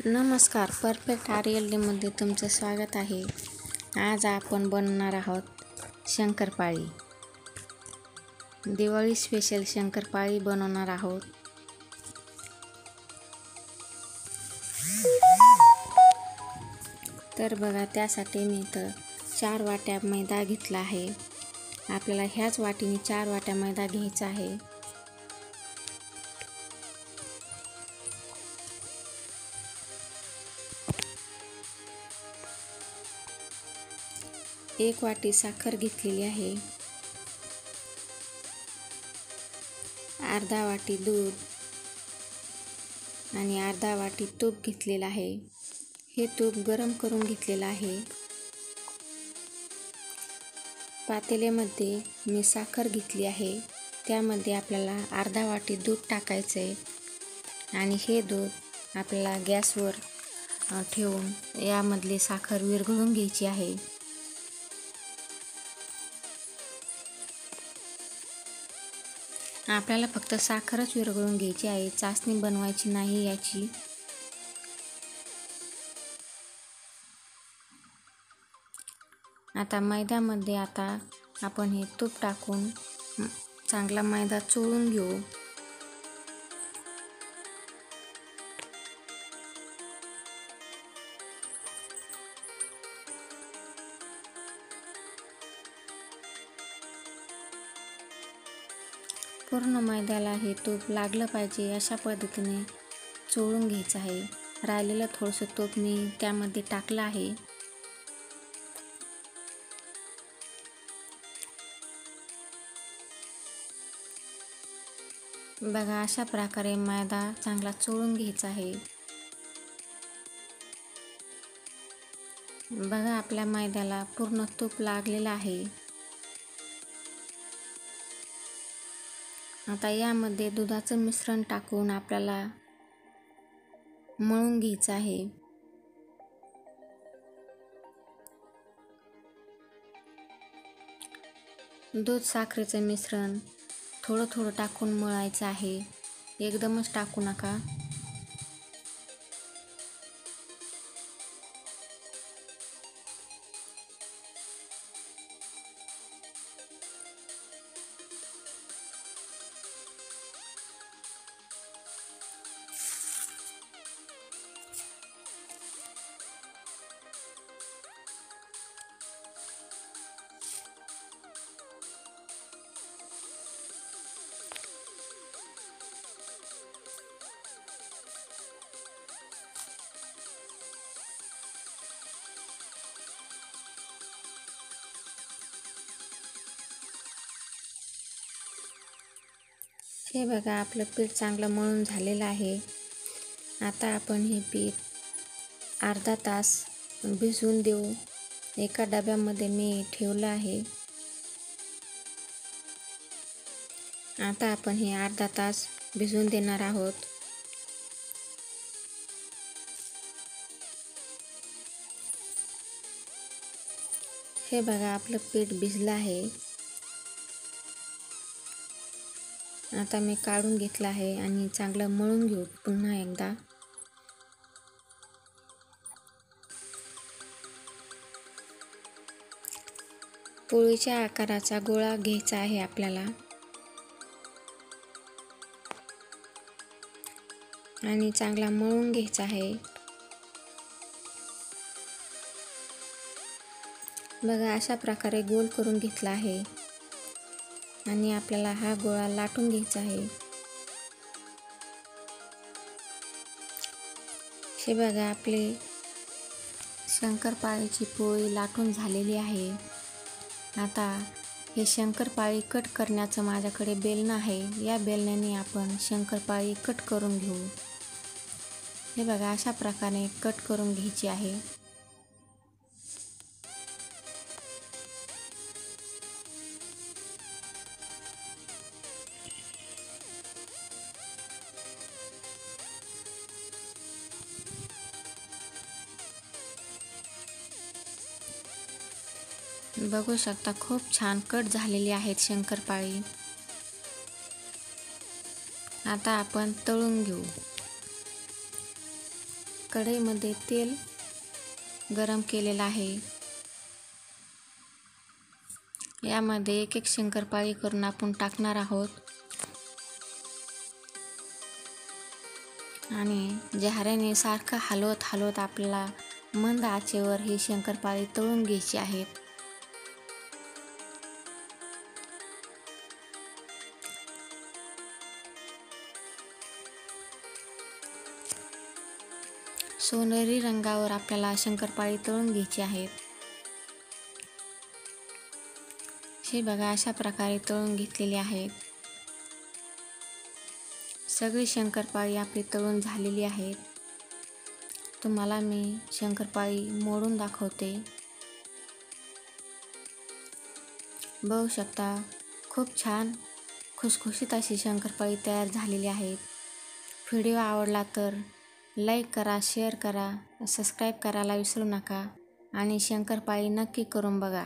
नमस्कार, परफेक्ट आर.एल.डी.मध्ये तुमचं स्वागत आहे. आज आपण बनवणार आहोत शंकरपाळी. दिवाळी स्पेशल शंकरपाळी बनवणार आहोत. तर बघा, त्यासाठी मी इथं 4 वाट्या मैदा घेतला आहे. आपल्याला ह्याच वाटीने 4 वाट्या मैदा घ्यायचा आहे. एक वाटी साखर घेतलेली आहे. अर्धा वाटी दूध आणि अर्धा वाटी तूप घेतलेलं आहे. हे तूप गरम करून घेतलेलं आहे. पातेल्यामध्ये मी साखर घेतली आहे. त्यामध्ये आपल्याला अर्धा वाटी दूध टाकायचं आहे आणि हे दूध आपल्याला गॅसवर ठेवून यामधली साखर विरघळून घ्यायची आहे. आपल्याला फक्त साखरच विरघळून घ्यायची आहे, चासणी बनवायची नाही याची. आता मैद्यामध्ये आपण हे तूप टाकून चांगला मैदा चोळून घेऊ. पूर्ण मैद्याला हे तूप लागलं पाहिजे अशा पद्धतीने चोळून घ्यायचं आहे. राहिलेलं थोडंसं तूप मी त्यामध्ये टाकलं आहे. बघा, अशा प्रकारे मैदा चांगला चोळून घ्यायचा आहे. बघा, आपल्या मैद्याला पूर्ण तूप लागलेलं आहे. आता यामध्ये दुधाचं मिश्रण टाकून आपल्याला मळून घ्यायचं आहे. दूध साखरेचं मिश्रण थोडं थोडं टाकून मळायचं आहे, एकदमच टाकू नका. हे बघा, आपलं पीठ चांगलं मळून झालेलं आहे. आता आपण हे पीठ अर्धा तास भिजवून देऊ. एका डब्यामध्ये मी ठेवलं आहे. आता आपण हे अर्धा तास भिजवून देणार आहोत. हे बघा, आपलं पीठ भिजलं आहे. आता मी काढून घेतलं आहे आणि चांगलं मळून घेऊ पुन्हा एकदा. पोळीच्या आकाराचा गोळा घ्यायचा आहे आपल्याला आणि चांगला मळून घ्यायचा आहे. बघा, अशा प्रकारे गोल करून घेतला आहे आणि आपल्याला हा गोळा लाटून घ्यायचा आहे. हे बघा, आपले शंकरपाळीची पोळी लाटून झालेली आहे. आता हे शंकरपाळी कट करण्याचं माझ्याकडे बेलन आहे. या बेलण्याने आपण शंकरपाळी कट करून घेऊ. हे बघा, अशा प्रकारे कट करून घ्यायची आहे. बघू शकता, खूप छान कट झालेली आहेत शंकरपाळी. आता आपण तळून घेऊ. कढईमध्ये तेल गरम केलेलं आहे. यामध्ये एक एक शंकरपाळी करून आपण टाकणार आहोत आणि झाऱ्याने सारखं हलवत आपल्याला मंद आचेवर ही शंकरपाळी तळून घ्यायची आहेत. सोनेरी रंगावर आपल्याला शंकरपाळी तळून घ्यायची आहेत. हे बघा, अशा प्रकारे तळून घेतलेली आहेत. सगळी शंकरपाळी आपली तळून झालेली आहेत. तुम्हाला मी शंकरपाळी मोडून दाखवते. बघू शकता, खूप छान खुसखुशीत अशी शंकरपाळी तयार झालेली आहेत. व्हिडिओ आवडला तर लाईक करा, शेअर करा, सबस्क्राईब करायला विसरू नका आणि शंकरपाळी नक्की करून बघा.